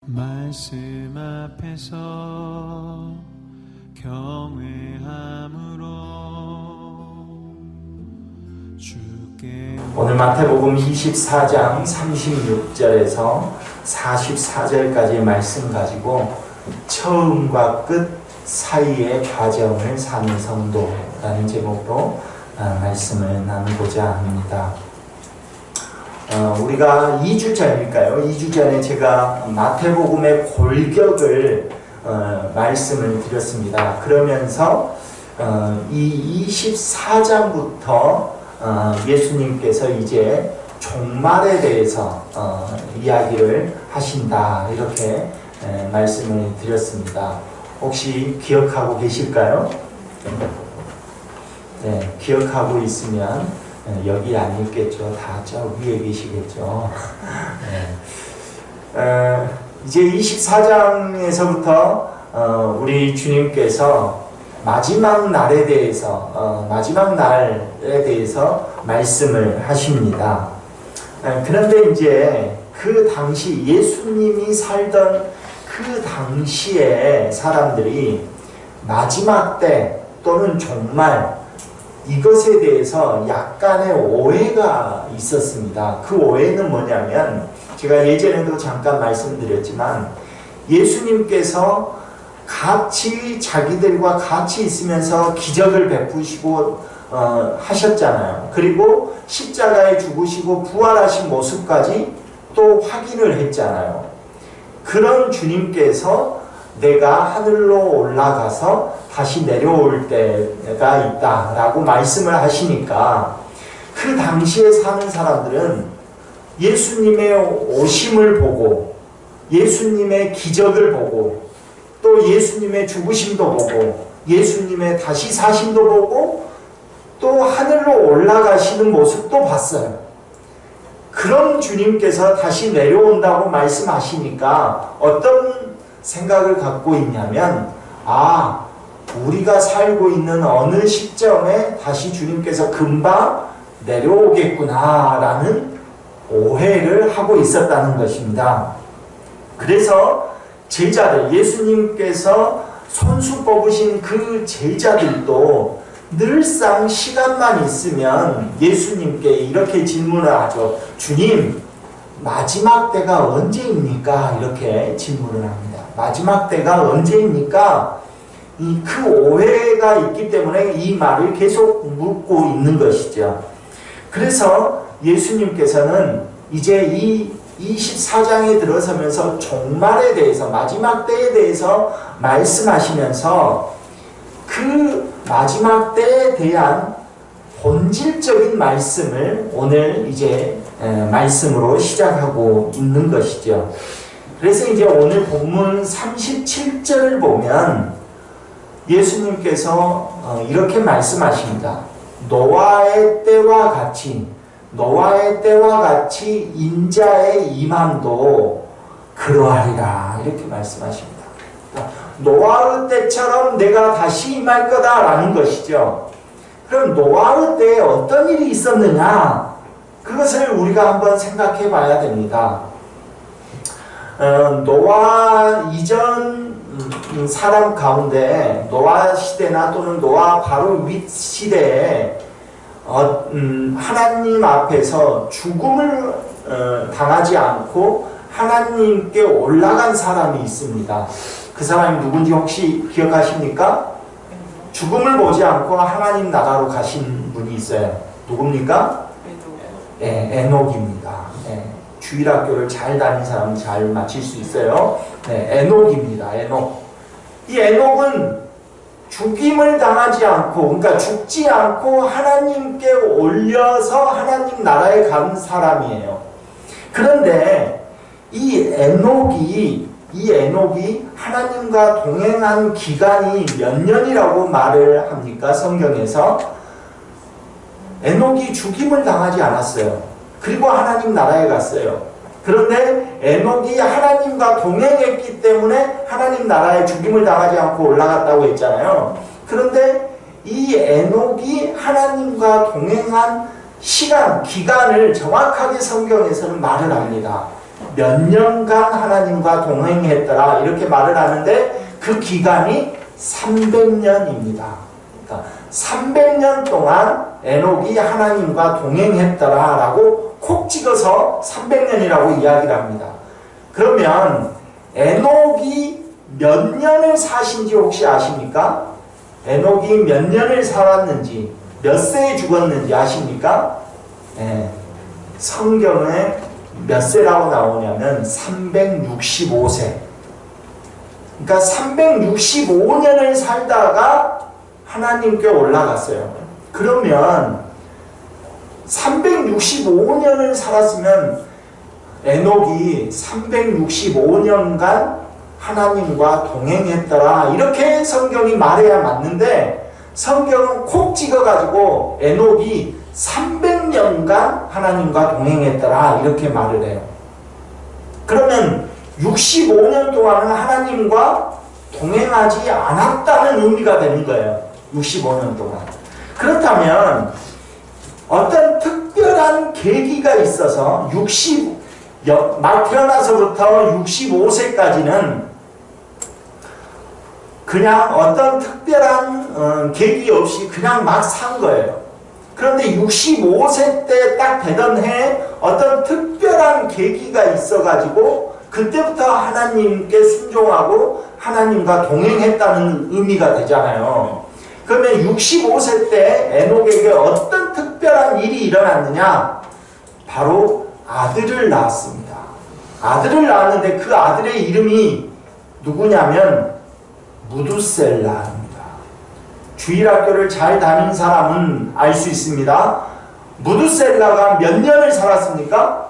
말씀 앞에서 경외함으로 주께. 오늘 마태복음 24장 36절에서 44절까지의 말씀 가지고 처음과 끝 사이의 과정을 사는 성도라는 제목으로 말씀을 나누고자 합니다. 우리가 2주 전일까요? 2주 전에 제가 마태복음의 골격을 말씀을 드렸습니다. 그러면서 이 24장부터 예수님께서 이제 종말에 대해서 이야기를 하신다, 이렇게 말씀을 드렸습니다. 혹시 기억하고 계실까요? 네, 기억하고 있으면 여기 아니겠죠. 다 저 위에 계시겠죠. 네. 이제 24장에서부터 우리 주님께서 마지막 날에 대해서 말씀을 하십니다. 그런데 이제 그 당시 예수님이 살던 그 당시에 사람들이 마지막 때 또는 종말, 이것에 대해서 약간의 오해가 있었습니다. 그 오해는 뭐냐면, 제가 예전에도 잠깐 말씀드렸지만 예수님께서 자기들과 같이 있으면서 기적을 베푸시고 하셨잖아요. 그리고 십자가에 죽으시고 부활하신 모습까지 또 확인을 했잖아요. 그런 주님께서 내가 하늘로 올라가서 다시 내려올 때가 있다라고 말씀을 하시니까, 그 당시에 사는 사람들은 예수님의 오심을 보고, 예수님의 기적을 보고, 또 예수님의 죽으심도 보고, 예수님의 다시 사심도 보고, 또 하늘로 올라가시는 모습도 봤어요. 그런 주님께서 다시 내려온다고 말씀하시니까 어떤 생각을 갖고 있냐면, 우리가 살고 있는 어느 시점에 다시 주님께서 금방 내려오겠구나 라는 오해를 하고 있었다는 것입니다. 그래서 제자들, 예수님께서 손수 뽑으신 그 제자들도 늘상 시간만 있으면 예수님께 이렇게 질문을 하죠. 주님, 마지막 때가 언제입니까? 이렇게 질문을 합니다. 마지막 때가 언제입니까? 그 오해가 있기 때문에 이 말을 계속 묻고 있는 것이죠. 그래서 예수님께서는 이제 이 24장에 들어서면서 종말에 대해서, 마지막 때에 대해서 말씀하시면서 그 마지막 때에 대한 본질적인 말씀을 오늘 이제 말씀으로 시작하고 있는 것이죠. 그래서 이제 오늘 본문 37절을 보면 예수님께서 이렇게 말씀하십니다. 노아의 때와 같이 인자의 임함도 그러하리라, 이렇게 말씀하십니다. 노아의 때처럼 내가 다시 임할 거다라는 것이죠. 그럼 노아의 때에 어떤 일이 있었느냐, 그것을 우리가 한번 생각해 봐야 됩니다. 노아 이전 사람 가운데, 노아 시대나 또는 노아 바로 윗 시대에 하나님 앞에서 죽음을 당하지 않고 하나님께 올라간 사람이 있습니다. 그 사람이 누군지 혹시 기억하십니까? 죽음을 보지 않고 하나님 나라로 가신 분이 있어요. 누굽니까? 에녹입니다. 주일학교를 잘 다닌 사람은 잘 맞힐 수 있어요. 에녹입니다. 이 에녹은 죽임을 당하지 않고, 그러니까 죽지 않고 하나님께 올려서 하나님 나라에 간 사람이에요. 그런데 이 에녹이 하나님과 동행한 기간이 몇 년이라고 말을 합니까? 성경에서 에녹이 죽임을 당하지 않았어요. 그리고 하나님 나라에 갔어요. 그런데 에녹이 하나님과 동행했기 때문에 하나님 나라에 죽임을 당하지 않고 올라갔다고 했잖아요. 그런데 이 에녹이 하나님과 동행한 기간을 정확하게 성경에서는 말을 합니다. 몇 년간 하나님과 동행했더라 이렇게 말을 하는데 그 기간이 300년입니다. 그러니까 300년 동안 에녹이 하나님과 동행했더라 라고 콕 찍어서 300년이라고 이야기를 합니다. 그러면 에녹이 몇 년을 사신지 혹시 아십니까? 에녹이 몇 년을 살았는지 몇 세에 죽었는지 아십니까? 네. 성경에 몇 세라고 나오냐면 365세. 그러니까 365년을 살다가 하나님께 올라갔어요. 그러면 365년을 살았으면 에녹이 365년간 하나님과 동행했더라 이렇게 성경이 말해야 맞는데 성경은 콕 찍어가지고 에녹이 300년간 하나님과 동행했더라 이렇게 말을 해요. 그러면 65년 동안은 하나님과 동행하지 않았다는 의미가 되는 거예요. 65년 동안. 그렇다면 어떤 특별한 계기가 있어서 막 태어나서부터 65세까지는 그냥 어떤 특별한 계기 없이 그냥 막 산 거예요. 그런데 65세 때 딱 되던 해에 어떤 특별한 계기가 있어가지고 그때부터 하나님께 순종하고 하나님과 동행했다는 의미가 되잖아요. 그러면 65세 때 에녹에게 어떤 특별한 일이 일어났느냐? 바로 아들을 낳았습니다. 아들을 낳았는데 그 아들의 이름이 누구냐면 무두셀라입니다. 주일학교를 잘 다닌 사람은 알 수 있습니다. 무두셀라가 몇 년을 살았습니까?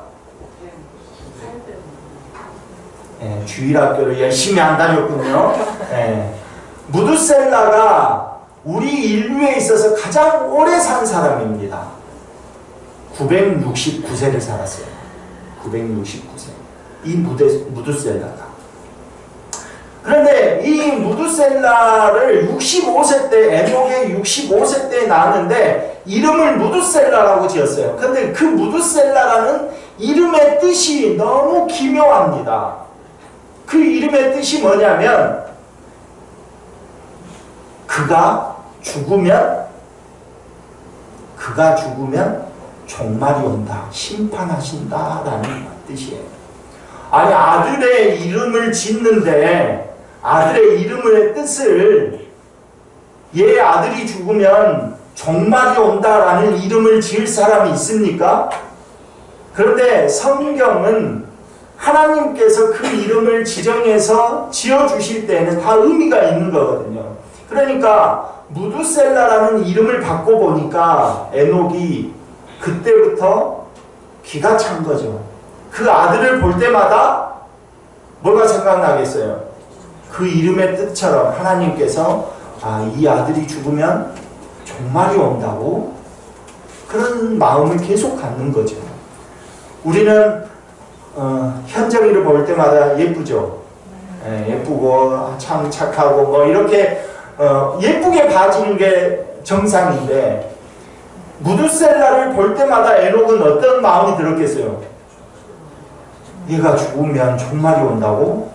네, 주일학교를 열심히 안 다녔군요. 네. 무두셀라가 우리 인류에 있어서 가장 오래 산 사람입니다. 969세를 살았어요. 969세. 이 무두셀라가. 그런데 이 무두셀라를 65세 때, 에녹의 65세 때 낳았는데 이름을 무두셀라라고 지었어요. 그런데 그 무두셀라라는 이름의 뜻이 너무 기묘합니다. 그 이름의 뜻이 뭐냐면 그가 죽으면 종말이 온다. 심판하신다라는 뜻이에요. 아니 아들의 이름을 짓는데 아들의 이름의 뜻을 얘 아들이 죽으면 종말이 온다라는 이름을 지을 사람이 있습니까? 그런데 성경은 하나님께서 그 이름을 지정해서 지어주실 때에는 다 의미가 있는 거거든요. 그러니까 무두셀라라는 이름을 받고 보니까 에녹이 그때부터 기가 찬 거죠. 그 아들을 볼 때마다 뭐가 생각나겠어요? 그 이름의 뜻처럼 하나님께서 이 아들이 죽으면 종말이 온다고 그런 마음을 계속 갖는 거죠. 우리는 현정이를 볼 때마다 예쁘죠. 예쁘고 참 착하고 뭐 이렇게 예쁘게 봐지는 게 정상인데 무두셀라를 볼 때마다 에녹은 어떤 마음이 들었겠어요? 얘가 죽으면 종말이 온다고?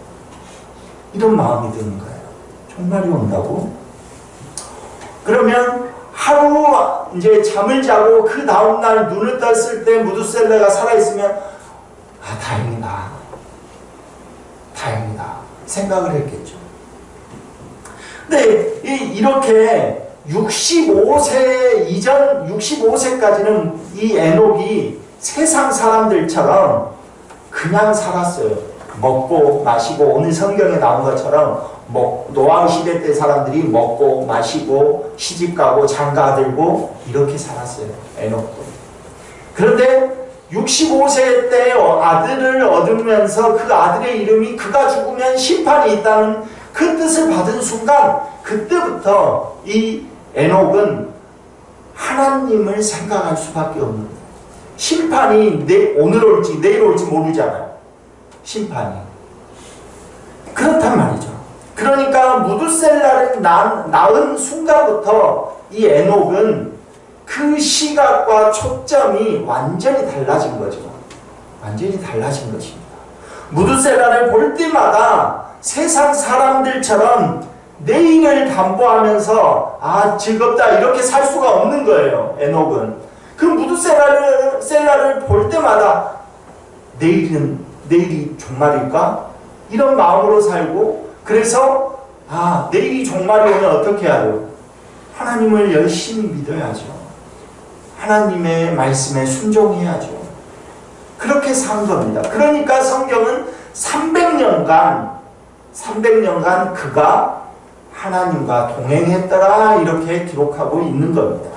이런 마음이 드는 거예요. 종말이 온다고? 그러면 하루 이제 잠을 자고 그 다음날 눈을 떴을 때 무두셀라가 살아있으면 다행이다. 다행이다. 생각을 했겠죠. 근데 이렇게 65세 이전 65세까지는 이 에녹이 세상 사람들처럼 그냥 살았어요. 먹고 마시고 오늘 성경에 나온 것처럼 노아 시대 때 사람들이 먹고 마시고 시집가고 장가들고 이렇게 살았어요. 에녹도. 그런데 65세 때 아들을 얻으면서 그 아들의 이름이 그가 죽으면 심판이 있다는 그 뜻을 받은 순간 그때부터 이 에녹은 하나님을 생각할 수밖에 없는 거예요. 심판이 오늘 올지 내일 올지 모르잖아요. 심판이. 그렇단 말이죠. 그러니까 무두셀라를 낳은 순간부터 이 에녹은 그 시각과 초점이 완전히 달라진 거죠. 완전히 달라진 것입니다. 무드셀라를 볼 때마다 세상 사람들처럼 내일을 담보하면서 즐겁다 이렇게 살 수가 없는 거예요. 에녹은 그 무드셀라를 볼 때마다 내일이 종말일까? 이런 마음으로 살고, 그래서 내일이 종말이 오면 어떻게 해야죠? 하나님을 열심히 믿어야죠. 하나님의 말씀에 순종해야죠. 그렇게 산 겁니다. 그러니까 성경은 300년간 그가 하나님과 동행했더라 이렇게 기록하고 있는 겁니다.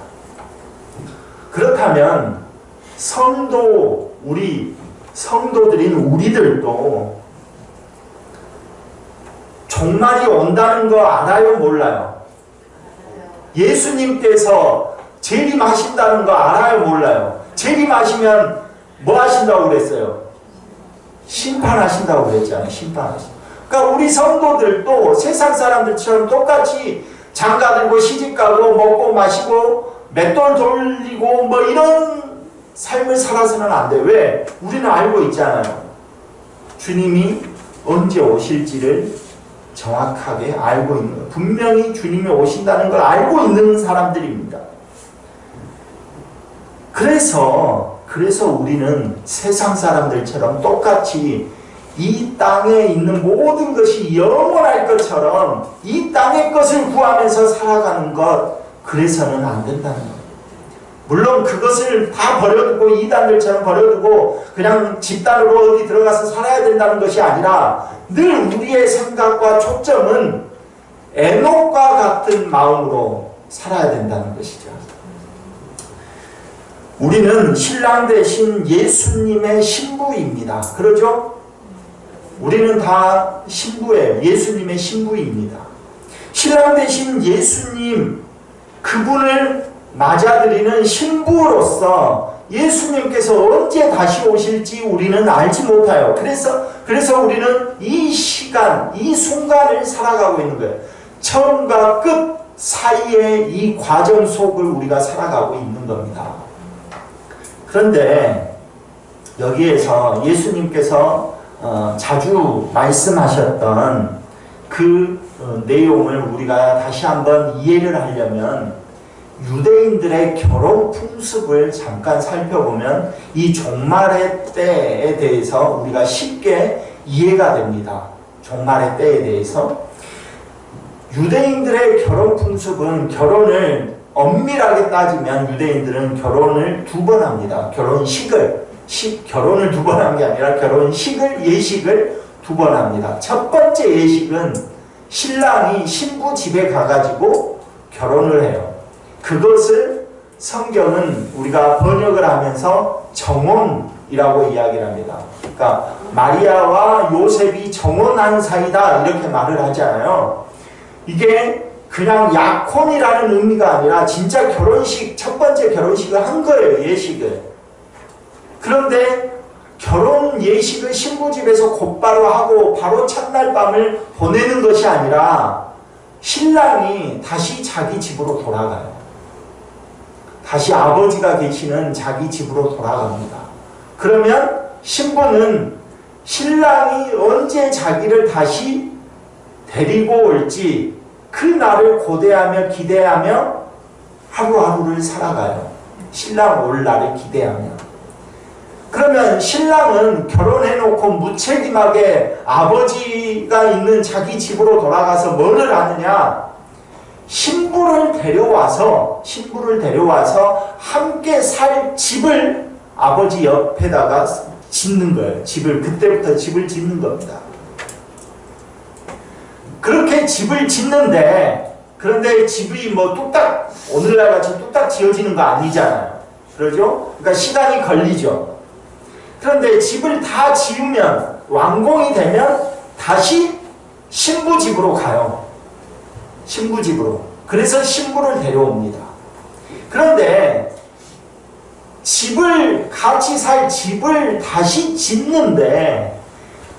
그렇다면 성도들인 우리들도 종말이 온다는 거 알아요, 몰라요? 예수님께서 재림하신다는 거 알아요, 몰라요? 재림하시면 뭐 하신다고 그랬어요? 심판하신다고 그랬잖아요. 심판하신다. 그러니까 우리 성도들도 세상 사람들처럼 똑같이 장가 들고 시집가고 먹고 마시고 맷돌 돌리고 뭐 이런 삶을 살아서는 안 돼. 왜? 우리는 알고 있잖아요. 주님이 언제 오실지를 정확하게 알고 있는 거예요. 분명히 주님이 오신다는 걸 알고 있는 사람들입니다. 그래서 우리는 세상 사람들처럼 똑같이 이 땅에 있는 모든 것이 영원할 것처럼 이 땅의 것을 구하면서 살아가는 것, 그래서는 안 된다는 거예요. 물론 그것을 다 버려두고 이단들처럼 버려두고 그냥 집단으로 어디 들어가서 살아야 된다는 것이 아니라 늘 우리의 생각과 초점은 에녹과 같은 마음으로 살아야 된다는 것이죠. 우리는 신랑 대신 예수님의 신부입니다. 그러죠? 우리는 다 신부예요. 예수님의 신부입니다. 신랑 대신 예수님, 그분을 맞아들이는 신부로서 예수님께서 언제 다시 오실지 우리는 알지 못해요. 그래서 우리는 이 시간, 이 순간을 살아가고 있는 거예요. 처음과 끝 사이의 이 과정 속을 우리가 살아가고 있는 겁니다. 그런데 여기에서 예수님께서 자주 말씀하셨던 그 내용을 우리가 다시 한번 이해를 하려면 유대인들의 결혼 풍습을 잠깐 살펴보면 이 종말의 때에 대해서 우리가 쉽게 이해가 됩니다. 종말의 때에 대해서 유대인들의 결혼 풍습은 결혼을 엄밀하게 따지면 유대인들은 결혼을 2번 합니다. 결혼을 2번 한 게 아니라 예식을 2번 합니다. 첫 번째 예식은 신랑이 신부 집에 가가지고 결혼을 해요. 그것을 성경은 우리가 번역을 하면서 정혼이라고 이야기를 합니다. 그러니까 마리아와 요셉이 정혼한 사이다 이렇게 말을 하잖아요. 이게 그냥 약혼이라는 의미가 아니라 진짜 결혼식, 첫 번째 결혼식을 한 거예요. 예식을. 그런데 결혼 예식을 신부집에서 곧바로 하고 바로 첫날 밤을 보내는 것이 아니라 신랑이 다시 자기 집으로 돌아가요. 다시 아버지가 계시는 자기 집으로 돌아갑니다. 그러면 신부는 신랑이 언제 자기를 다시 데리고 올지 그 날을 고대하며 기대하며 하루하루를 살아가요. 신랑 올 날을 기대하며. 그러면 신랑은 결혼해놓고 무책임하게 아버지가 있는 자기 집으로 돌아가서 뭐를 하느냐? 신부를 데려와서 함께 살 집을 아버지 옆에다가 짓는 거예요. 그때부터 집을 짓는 겁니다. 그렇게 집을 짓는데, 그런데 집이 뭐 뚝딱, 오늘날 같이 뚝딱 지어지는 거 아니잖아요. 그러죠? 그러니까 시간이 걸리죠. 그런데 집을 다 지으면, 완공이 되면 다시 신부 집으로 가요. 신부 집으로. 그래서 신부를 데려옵니다. 그런데 같이 살 집을 다시 짓는데,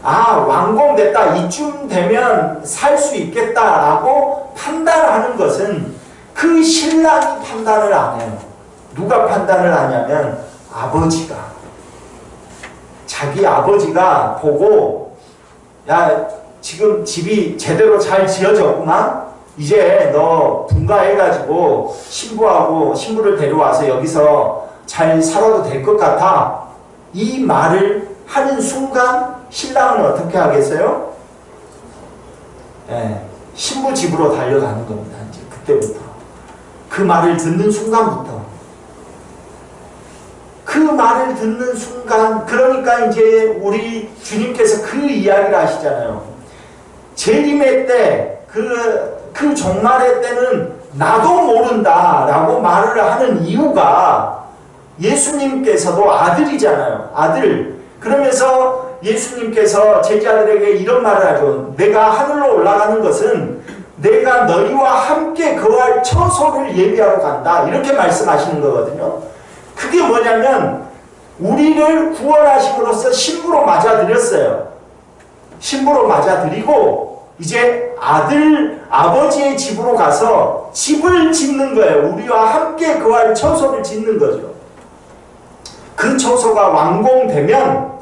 완공됐다. 이쯤 되면 살 수 있겠다라고 판단하는 것은 그 신랑이 판단을 안 해요. 누가 판단을 하냐면 자기 아버지가 보고 야, 지금 집이 제대로 잘 지어졌구나? 이제 너 분가해가지고 신부를 데려와서 여기서 잘 살아도 될 것 같아. 이 말을 하는 순간 신랑은 어떻게 하겠어요? 예, 신부 집으로 달려가는 겁니다. 이제 그때부터. 그 말을 듣는 순간부터. 그 말을 듣는 순간, 그러니까 이제 우리 주님께서 그 이야기를 하시잖아요. 재림의 때, 그 종말의 때는 나도 모른다 라고 말을 하는 이유가 예수님께서도 아들이잖아요. 아들. 그러면서 예수님께서 제자들에게 이런 말을 하죠. 내가 하늘로 올라가는 것은 내가 너희와 함께 거할 처소를 예비하러 간다. 이렇게 말씀하시는 거거든요. 그게 뭐냐면 우리를 구원하심으로써 신부로 맞아들였어요. 신부로 맞아들이고 이제 아버지의 집으로 가서 집을 짓는 거예요. 우리와 함께 거할 처소를 짓는 거죠. 그 처소가 완공되면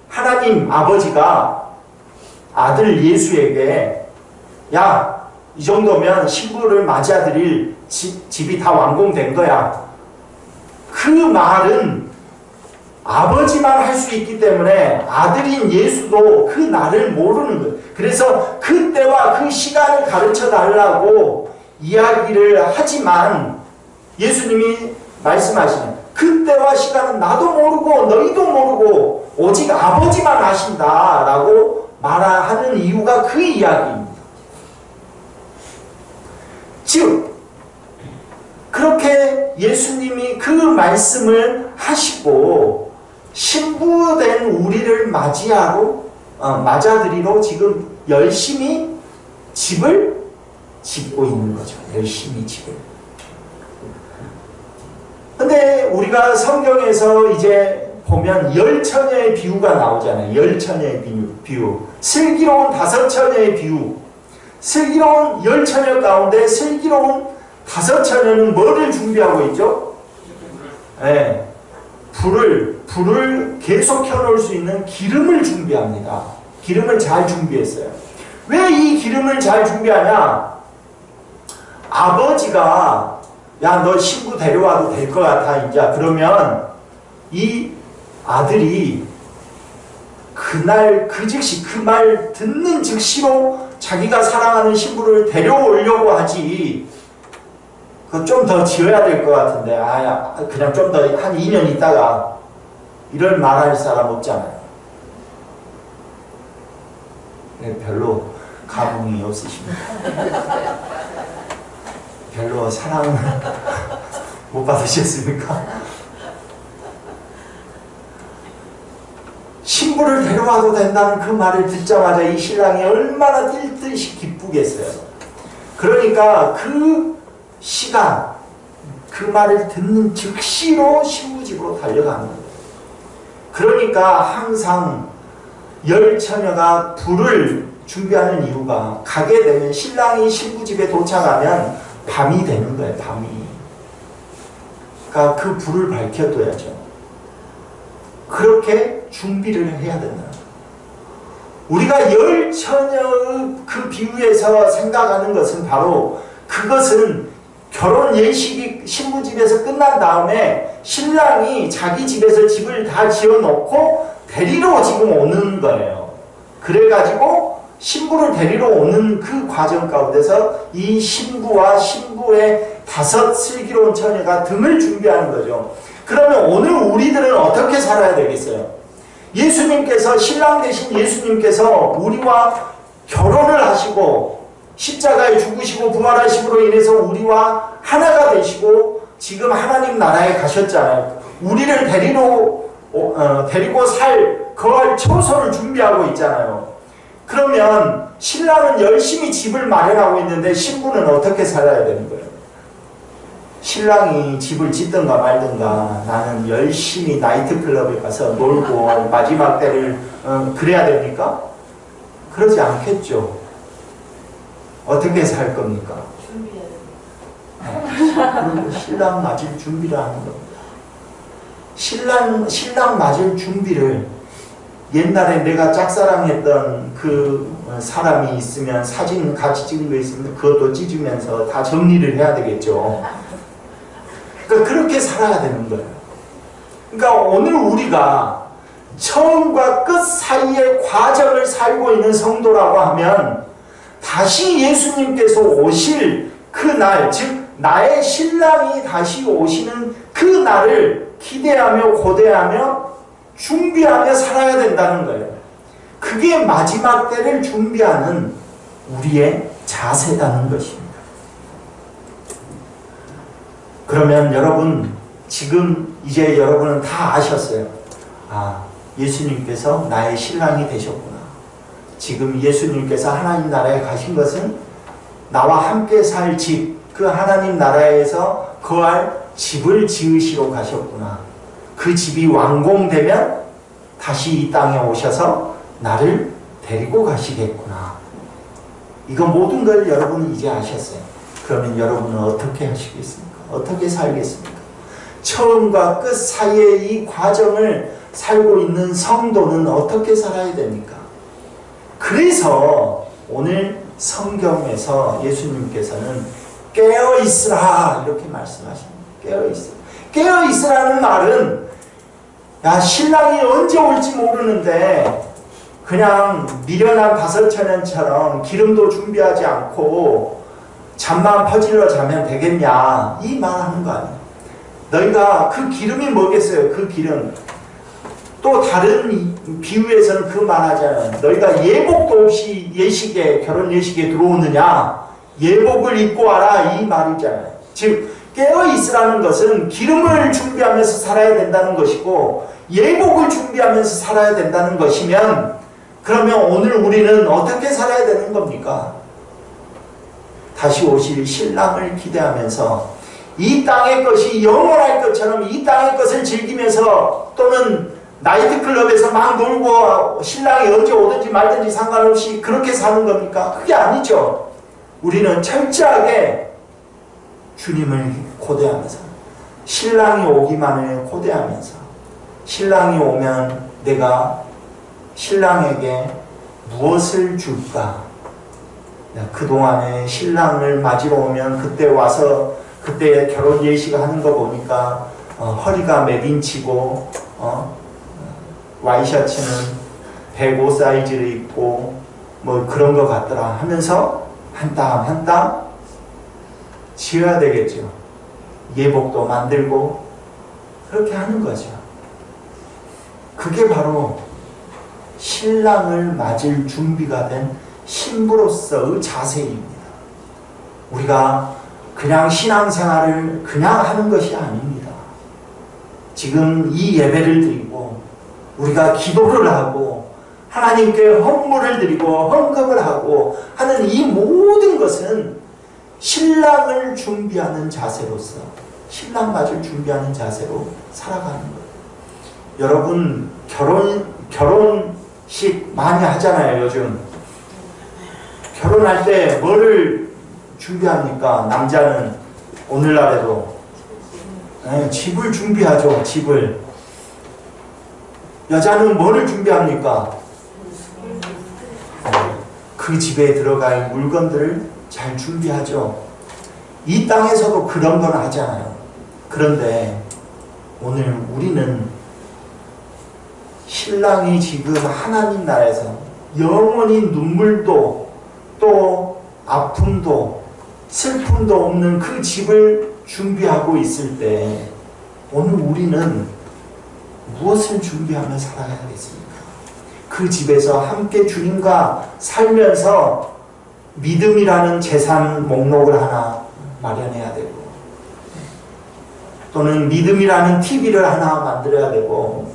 하나님 아버지가 아들 예수에게 야, 이 정도면 신부를 맞아들일 집이 다 완공된 거야. 그 말은 아버지만 할 수 있기 때문에 아들인 예수도 그 날을 모르는 거예요. 그래서 그때와 그 시간을 가르쳐 달라고 이야기를 하지만 예수님이 말씀하시는 그때와 시간은 나도 모르고 너희도 모르고 오직 아버지만 아신다라고 말하는 이유가 그 이야기입니다. 즉 그렇게 예수님이 그 말씀을 하시고 신부된 우리를 맞아들이러 지금 열심히 집을 짓고 있는 거죠. 열심히 집을. 근데 우리가 성경에서 이제 보면 10처녀의 비유가 나오잖아요. 10처녀의 비유. 슬기로운 5처녀의 비유. 슬기로운 10처녀 가운데 슬기로운 5처녀는 뭐를 준비하고 있죠? 네. 불을 계속 켜놓을 수 있는 기름을 준비합니다. 기름을 잘 준비했어요. 왜 이 기름을 잘 준비하냐? 아버지가 야, 너 신부 데려와도 될 것 같아. 이제 그러면 이 아들이 그날 그 즉시 그 말 듣는 즉시로 자기가 사랑하는 신부를 데려오려고 하지. 그 좀 더 지어야 될 것 같은데 그냥 좀 더 한 2년 있다가 이런 말할 사람 없잖아요. 네, 별로 감흥이 없으십니다. 별로 사랑을 못 받으셨습니까? 신부를 데려와도 된다는 그 말을 듣자마자 이 신랑이 얼마나 뛸 듯이 기쁘겠어요. 그러니까 그 시간, 그 말을 듣는 즉시로 신부집으로 달려가는 거예요. 그러니까 항상 10처녀가 불을 준비하는 이유가 가게 되면 신랑이 신부집에 도착하면 밤이 되는 거예요. 밤이. 그러니까 그 불을 밝혀둬야죠. 그렇게 준비를 해야 된다. 우리가 10처녀의 그 비유에서 생각하는 것은 바로 그것은 결혼 예식이 신부집에서 끝난 다음에 신랑이 자기 집에서 집을 다 지어놓고 데리러 지금 오는 거예요. 그래가지고 신부를 데리러 오는 그 과정 가운데서 이 신부와 신부의 5 슬기로운 처녀가 등을 준비하는 거죠. 그러면 오늘 우리들은 어떻게 살아야 되겠어요? 예수님께서, 신랑 되신 예수님께서 우리와 결혼을 하시고 십자가에 죽으시고 부활하심으로 인해서 우리와 하나가 되시고 지금 하나님 나라에 가셨잖아요. 우리를 데리고 거할 처소를 준비하고 있잖아요. 그러면 신랑은 열심히 집을 마련하고 있는데 신부는 어떻게 살아야 되는 거예요? 신랑이 집을 짓든가 말든가 나는 열심히 나이트클럽에 가서 놀고 마지막 때를 그래야 됩니까? 그러지 않겠죠. 어떻게 살 겁니까? 그리고 신랑 맞을 준비를 하는 겁니다. 신랑 맞을 준비를 옛날에 내가 짝사랑했던 그 사람이 있으면 사진 같이 찍은 거 있으면 그것도 찢으면서 다 정리를 해야 되겠죠. 그러니까 그렇게 살아야 되는 거예요. 그러니까 오늘 우리가 처음과 끝 사이의 과정을 살고 있는 성도라고 하면 다시 예수님께서 오실 그 날, 즉 나의 신랑이 다시 오시는 그 날을 기대하며 고대하며 준비하며 살아야 된다는 거예요. 그게 마지막 때를 준비하는 우리의 자세라는 것입니다. 그러면 여러분, 지금 이제 여러분은 다 아셨어요. 아, 예수님께서 나의 신랑이 되셨구나. 지금 예수님께서 하나님 나라에 가신 것은 나와 함께 살 집, 그 하나님 나라에서 거할 집을 지으시러 가셨구나. 그 집이 완공되면 다시 이 땅에 오셔서 나를 데리고 가시겠구나. 이거 모든 걸 여러분은 이제 아셨어요. 그러면 여러분은 어떻게 하시겠습니까? 어떻게 살겠습니까? 처음과 끝 사이의 이 과정을 살고 있는 성도는 어떻게 살아야 됩니까? 그래서 오늘 성경에서 예수님께서는 깨어있으라 이렇게 말씀하십니다. 깨어있으라. 깨어있으라는 말은 야, 신랑이 언제 올지 모르는데 그냥 미련한 다섯처년처럼 기름도 준비하지 않고 잠만 퍼질러 자면 되겠냐 이 말하는 거 아니에요. 너희가 그 기름이 뭐겠어요? 그 기름. 또 다른 비유에서는 그 말하잖아요. 너희가 예복도 없이 예식에, 결혼 예식에 들어오느냐? 예복을 입고 와라 이 말이잖아요. 즉 깨어있으라는 것은 기름을 준비하면서 살아야 된다는 것이고 예복을 준비하면서 살아야 된다는 것이면 그러면 오늘 우리는 어떻게 살아야 되는 겁니까? 다시 오실 신랑을 기대하면서 이 땅의 것이 영원할 것처럼 이 땅의 것을 즐기면서 또는 나이트클럽에서 막 놀고 신랑이 언제 오든지 말든지 상관없이 그렇게 사는 겁니까? 그게 아니죠. 우리는 철저하게 주님을 고대하면서 신랑이 오기만을 고대하면서 신랑이 오면 내가 신랑에게 무엇을 줄까? 그동안에 신랑을 맞으러 오면 그때 와서 그때 결혼 예식 하는 거 보니까 허리가 몇 인치고 와이셔츠는 105 사이즈를 입고 뭐 그런 거 같더라 하면서 한 땀 한 땀 지어야 되겠죠. 예복도 만들고 그렇게 하는 거죠. 그게 바로 신랑을 맞을 준비가 된 신부로서의 자세입니다. 우리가 그냥 신앙생활을 그냥 하는 것이 아닙니다. 지금 이 예배를 드리고 우리가 기도를 하고 하나님께 헌물을 드리고 헌금을 하고 하는 이 모든 것은 신랑을 준비하는 자세로서 신랑 맞을 준비하는 자세로 살아가는 거예요. 여러분 결혼식 많이 하잖아요. 요즘 결혼할 때 뭐를 준비합니까? 남자는 오늘날에도 집을 준비하죠. 집을. 여자는 뭐를 준비합니까? 그 집에 들어갈 물건들을 잘 준비하죠. 이 땅에서도 그런 건 하잖아요. 그런데 오늘 우리는 신랑이 지금 하나님 나라에서 영원히 눈물도 또 아픔도 슬픔도 없는 그 집을 준비하고 있을 때 오늘 우리는 무엇을 준비하며 살아가야겠습니까? 그 집에서 함께 주님과 살면서 믿음이라는 재산 목록을 하나 마련해야 되고 또는 믿음이라는 TV를 하나 만들어야 되고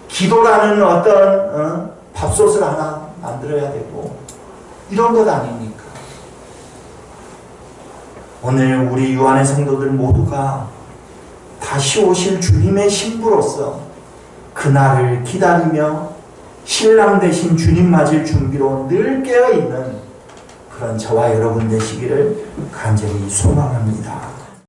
기도라는 어떤 밥솥을 하나 만들어야 되고 이런 것 아닙니까? 오늘 우리 유한의 성도들 모두가 다시 오실 주님의 신부로서 그날을 기다리며 신랑 되신 주님 맞을 준비로 늘 깨어있는 그런 저와 여러분 되시기를 간절히 소망합니다.